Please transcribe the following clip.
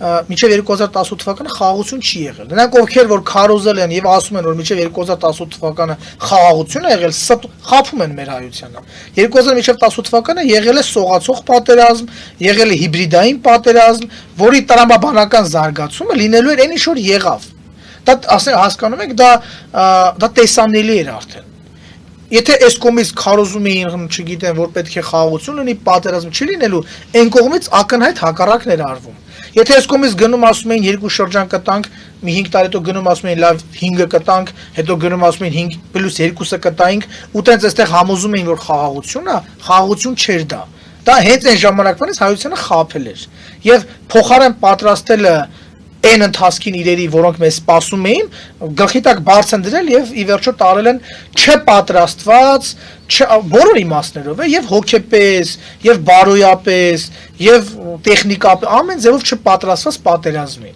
մինչև 2018 թվականը խաղաղություն չի եղել։ Նրանք ովքեր որ քարոզել են եւ ասում են որ մինչև 2018 թվականը խաղաղություն է եղել, խափում են մեր հայությանը։ 2018 թվականը եղել է սողացող պատերազմ, եղել է հիբրիդային պատերազմ, որի տրամաբանական զարգացումը լինելու էր այն ինչ որ եղավ։ Դա հասկանում եք, դա տեսանելի էր արդեն։ Եթե այս կողմից քարոզում էին, չգիտեմ, որ պետք է խաղաղություն լինի, պատերազմ չի լինելու, այն կողմից ակնհայտ հակառակն էր արվում։ Եթե այս կողմից գնում ասում էին երկու շրջան կտանք, մի 5 տարի հետո գնում ասում էին լավ 5-ը կտանք, հետո գնում ասում էին 5+2-ը կտայինք, ու տենց այստեղ համոզում էին որ խաղաղություն է, խաղաղություն չէր դա։ Դա հենց այն ժամանակվանից հայությանը խաբել էր։ Եվ փոխարեն պատրաստելը այն ընթացքին իրերի, որոնք մեզ սպասում էին, գլխի տակ բարձ են դրել եւ ի վերջո տարել են չպատրաստված, բոլոր իմաստներով, եւ հոգեպես, եւ բարոյապես, եւ տեխնիկապես, ամեն ձևով չպատրաստված պատերազմի։